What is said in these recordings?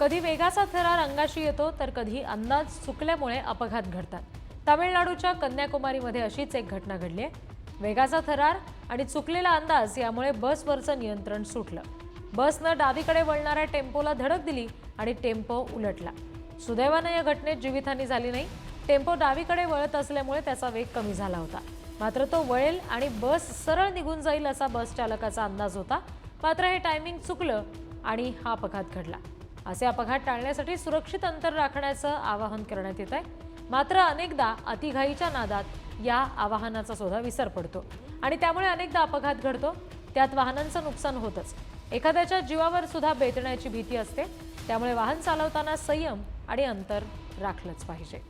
कधी वेगाचा थरार अंगाशी येतो तर कधी अंदाज चुकल्यामुळे अपघात घडतात। तामिळनाडूच्या कन्याकुमारीमध्ये अशीच एक घटना घडली आहे। वेगाचा थरार आणि चुकलेला अंदाज यामुळे बसवरचं नियंत्रण सुटलं। बसनं डावीकडे वळणाऱ्या टेम्पोला धडक दिली आणि टेम्पो उलटला। सुदैवाने या घटनेत जीवितहानी झाली नाही। टेम्पो डावीकडे वळत असल्यामुळे त्याचा वेग कमी झाला होता, मात्र तो वळेल आणि बस सरळ निघून जाईल असा बस चालकाचा अंदाज होता। मात्र हे टायमिंग चुकलं आणि हा अपघात घडला। असे अपघात टाळण्यासाठी सुरक्षित अंतर राखण्याचं आवाहन करण्यात येत आहे। मात्र अनेकदा अतिघाईच्या नादात या आवाहनाचा सुद्धा विसर पडतो आणि त्यामुळे अनेकदा अपघात घडतो। त्यात वाहनांचं नुकसान होतच, एखाद्याच्या जीवावर सुद्धा बेतण्याची भीती असते। त्यामुळे वाहन चालवताना संयम आणि अंतर राखलंच पाहिजे।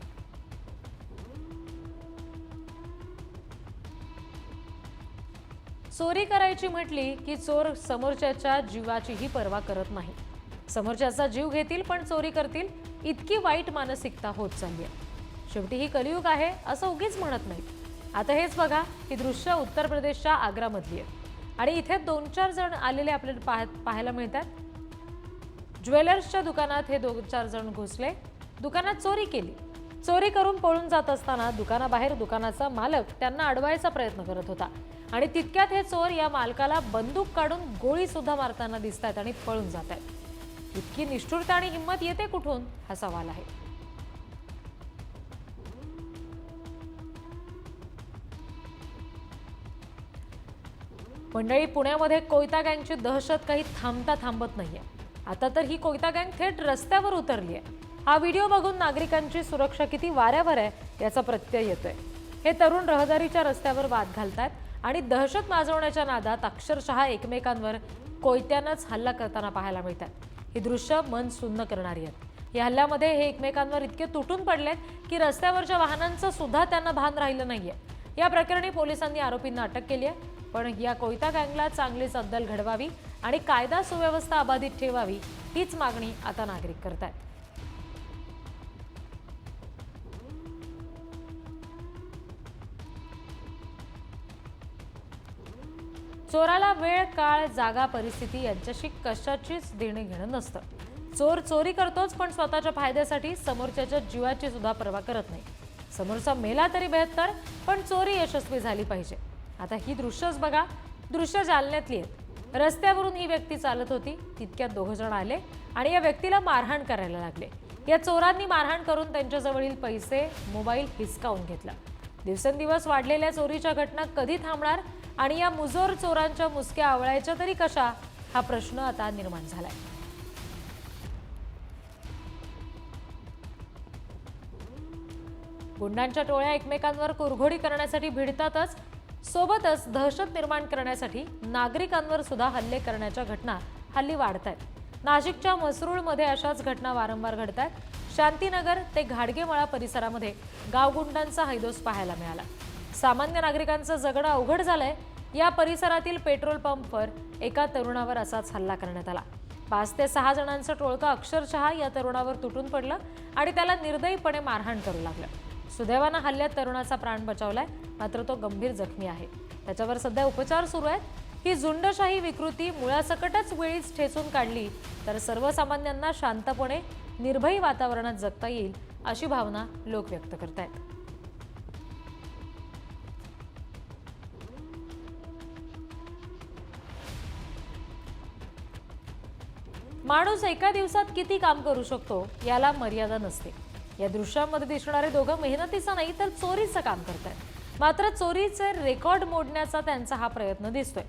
चोरी करायची म्हटली की चोर समोरच्याच्या जीवाचीही पर्वा करत नाही। समोरच्याचा जीव घेतील पण चोरी करतील, इतकी वाईट मानसिकता होत चालली आहे। शेवटी ही कलियुग आहे असं उगीच म्हणत नाही। आता हेच बघा, ही दृश्य उत्तर प्रदेशच्या आग्रामधली आहे आणि इथे 2-4 जण आलेले आपल्याला पाहायला मिळतात। ज्वेलर्सच्या दुकानात हे 2-4 जण घुसले, दुकानात चोरी केली। चोरी करून पळून जात असताना दुकानाबाहेर दुकानाचा मालक त्यांना अडवायचा प्रयत्न करत होता आणि तितक्यात हे चोर या मालकाला बंदूक काढून गोळी सुद्धा मारताना दिसतात आणि पळून जात आहेत। इतकी निष्ठुरता आणि हिंमत येते कुठून हा सवाल आहे। मंडळी, पुण्यामध्ये कोयता गँगची दहशत काही थांबता थांबत नाहीये। आता तर ही कोयता गँग थेट रस्त्यावर उतरली आहे। हा व्हिडिओ बघून नागरिकांची सुरक्षा किती वाऱ्यावर आहे याचा प्रत्यय येतोय। हे तरुण रहदारीच्या रस्त्यावर वाद घालतात आणि दहशत माजवण्याच्या नादात अक्षरशः एकमेकांवर कोयत्यानंच हल्ला करताना पाहायला मिळतात। ही दृश्य मन सुन्न करणारी आहेत। या हल्ल्यामध्ये हे एकमेकांवर इतके तुटून पडलेत की रस्त्यावरच्या वाहनांचं सुद्धा त्यांना भान राहिलं नाहीये। या प्रकरणी पोलिसांनी आरोपींना अटक केली आहे, पण या कोयता गँगला चांगलीच अद्दल घडवावी आणि कायदा सुव्यवस्था अबाधित ठेवावी हीच मागणी आता नागरिक करतात। चोराला वेळ, काळ, जागा, परिस्थिती यांच्याशी कशाचीच देणं घेणं नसतं। चोर चोरी करतोच, पण स्वतःच्या फायद्यासाठी समोरच्याच्या जीवाची सुद्धा पर्वा करत नाही। समोरचा मेला तरी बेहत्तर, पण चोरी यशस्वी झाली पाहिजे। आता ही दृश्यच बघा, दृश्य जालन्यातली आहेत। रस्त्यावरून ही व्यक्ती चालत होती, तितक्यात 2 जण आले आणि या व्यक्तीला मारहाण करायला लागले। या चोरांनी मारहाण करून त्यांच्याजवळील पैसे, मोबाईल हिसकावून घेतला। दिवसेंदिवस वाढलेल्या चोरीच्या घटना कधी थांबणार आणि या मुजोर चोरांच्या मुसक्या आवळायच्या तरी कशा, हा प्रश्न आता निर्माण झालाय। गुंडांच्या टोळ्या एकमेकांवर कुरघोडी करण्यासाठी भिडतातच, सोबतच दहशत निर्माण करण्यासाठी नागरिकांवर सुद्धा हल्ले करण्याच्या घटना हल्ली वाढत आहेत। नाशिकच्या मसरूळमध्ये अशाच घटना वारंवार घडतात। शांतीनगर ते घाडगेमळा परिसरामध्ये गावगुंडांचा हैदोस पाहायला मिळाला। सामान्य नागरिकांचं जगणं अवघड झालंय। या परिसरातील पेट्रोल पंपवर एका तरुणावर असाच हल्ला करण्यात आला। 5 ते 6 जणांचं टोळकं अक्षरशः या तरुणावर तुटून पडलं आणि त्याला निर्दयीपणे मारहाण करू लागलं। सुदैवानं हल्ल्यात तरुणाचा प्राण बचावलाय, मात्र तो गंभीर जखमी आहे। त्याच्यावर सध्या उपचार सुरू आहेत। ही झुंडशाही विकृती मुळासकटच वेळीच ठेचून काढली तर सर्वसामान्यांना शांतपणे निर्भयी वातावरणात जगता येईल अशी भावना लोक व्यक्त करतायत। माणूस एका दिवसात किती काम करू शकतो याला मर्यादा नसते। या दृश्यामध्ये दिसणारे दोघं मेहनतीचं नाही तर चोरीचं काम करतायत। मात्र चोरीचे रेकॉर्ड मोडण्याचा त्यांचा हा प्रयत्न दिसतोय,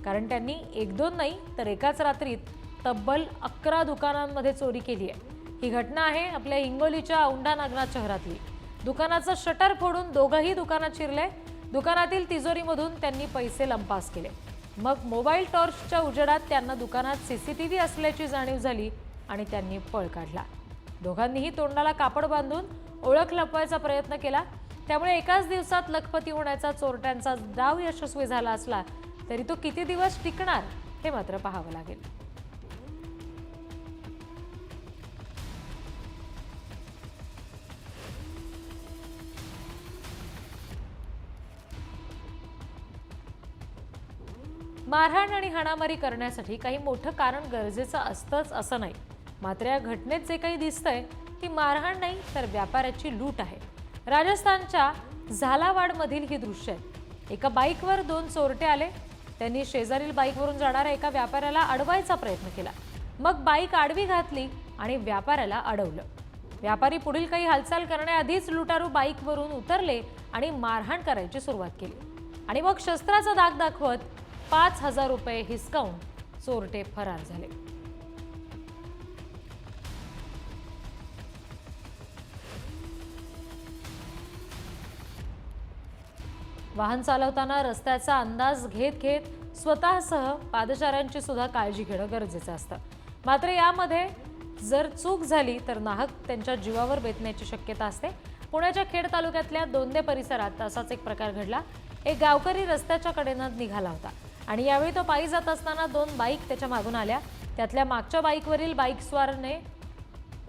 कारण त्यांनी 1-2 नाही तर एकाच रात्रीत तब्बल 11 दुकानांमध्ये चोरी केली आहे। ही घटना आहे आपल्या हिंगोलीच्या औंढा नागनाथ शहरातली। दुकानाचं शटर फोडून दोघंही दुकानात शिरले। दुकानातील तिजोरीमधून त्यांनी पैसे लंपास केले। मग मोबाईल टॉर्चच्या उजेडात त्यांना दुकानात सीसीटीव्ही असल्याची जाणीव झाली आणि त्यांनी पळ काढला। दोघांनीही तोंडाला कापड बांधून ओळख लपवायचा प्रयत्न केला। त्यामुळे एकाच दिवसात लखपती होण्याचा चोरट्यांचा डाव यशस्वी झाला असला तरी तो किती दिवस टिकणार हे मात्र पाहावं लागेल। मारहाण आणि हाणामारी करण्यासाठी काही मोठं कारण गरजेचं असतंच असं नाही। मात्र या घटनेत जे काही दिसतंय ती मारहाण नाही तर व्यापाऱ्याची लूट आहे। राजस्थानच्या झालावाडमधील ही दृश्य आहेत। एका बाईकवर 2 चोरटे आले। त्यांनी शेजारील बाईकवरून जाणाऱ्या एका व्यापाऱ्याला अडवायचा प्रयत्न केला। मग बाईक आडवी घातली आणि व्यापाऱ्याला अडवलं। व्यापारी पुढील काही हालचाल करण्याआधीच लुटारू बाईकवरून उतरले आणि मारहाण करायची सुरुवात केली आणि मग शस्त्राचा दाग दाखवत 5,000 रुपये हिसकावून चोरटे फरार झाले। वाहन चालवताना रस्त्याचा अंदाज घेत स्वतःसह पादचाऱ्यांची सुद्धा काळजी घेणं गरजेचं असतं। मात्र यामध्ये जर चूक झाली तर नाहक त्यांच्या जीवावर बेतण्याची शक्यता असते। पुण्याच्या खेड तालुक्यातल्या दोंदे परिसरात असाच एक प्रकार घडला। एक गावकरी रस्त्याच्या कडेनं निघाला होता आणि यावेळी तो पायी जात असताना 2 बाईक त्याच्या मागून आल्या। त्यातल्या मागच्या बाईकवरील बाईकस्वाराने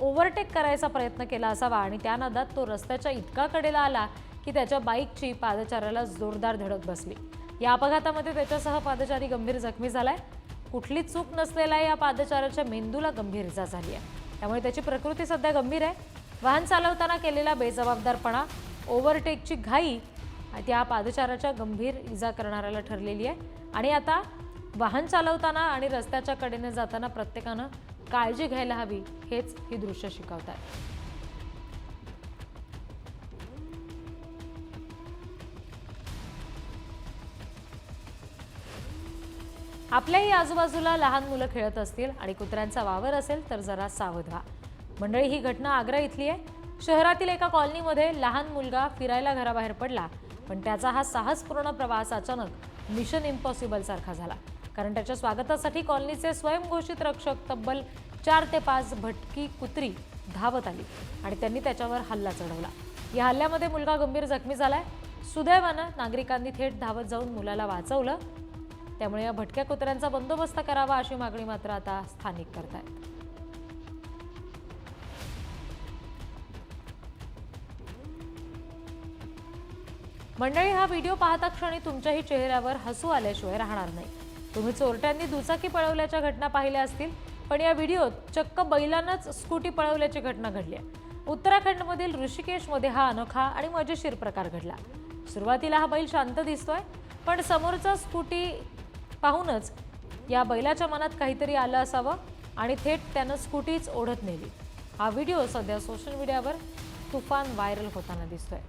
ओव्हरटेक करायचा प्रयत्न केला असावा आणि त्या नादात तो रस्त्याच्या इतका कडेला आला की त्याच्या बाईकची पादचाऱ्याला जोरदार धडक बसली। या अपघातामध्ये त्याच्यासह पादचारी गंभीर जखमी झालाय। कुठली चूक नसलेल्या या पादचाऱ्याच्या मेंदूला गंभीर इजा झाली आहे, त्यामुळे त्याची प्रकृती सध्या गंभीर आहे। वाहन चालवताना केलेला बेजबाबदारपणा, ओव्हरटेकची घाई त्या पादचाऱ्याच्या गंभीर इजा करणाऱ्याला ठरलेली आहे आणि आता वाहन चालवताना आणि रस्त्याच्या कडेने जाताना प्रत्येकानं काळजी घ्यायला हवी, हेच ही दृश्य शिकवतात। आपल्याही आजूबाजूला लहान मुलं खेळत असतील आणि कुत्र्यांचा वावर असेल तर जरा सावध व्हा। मंडळी, ही घटना आग्रा इथली आहे। शहरातील एका कॉलनीमध्ये लहान मुलगा फिरायला घराबाहेर पडला, पण त्याचा हा साहसपूर्ण प्रवास अचानक मिशन इम्पॉसिबल सारखा झाला, कारण त्याच्या स्वागतासाठी कॉलनीचे स्वयंघोषित रक्षक तब्बल 4 ते 5 भटकी कुत्री धावत आली आणि त्यांनी त्याच्यावर हल्ला चढवला। या हल्ल्यामध्ये मुलगा गंभीर जखमी झालाय। सुदैवानं नागरिकांनी थेट धावत जाऊन मुलाला वाचवलं, त्यामुळे या भटक्या कुत्र्यांचा बंदोबस्त करावा अशी मागणी मात्र आता स्थानिक करतायत। मंडळी, हा व्हिडिओ पाहता क्षणी तुमच्याही चेहऱ्यावर हसू आल्याशिवाय राहणार नाही। तुम्ही चोरट्यांनी दुचाकी पळवल्याच्या घटना पाहिल्या असतील, पण या व्हिडिओत चक्क बैलानंच स्कूटी पळवल्याची घटना घडली आहे। उत्तराखंडमधील ऋषिकेशमध्ये हा अनोखा आणि मजेशीर प्रकार घडला। सुरुवातीला हा बैल शांत दिसतोय, पण समोरचा स्कूटी पाहूनच या बैलाच्या मनात काहीतरी आलं असावं आणि थेट त्यानं स्कूटीच ओढत नेली। हा व्हिडिओ सध्या सोशल मीडियावर तुफान व्हायरल होताना दिसतोय।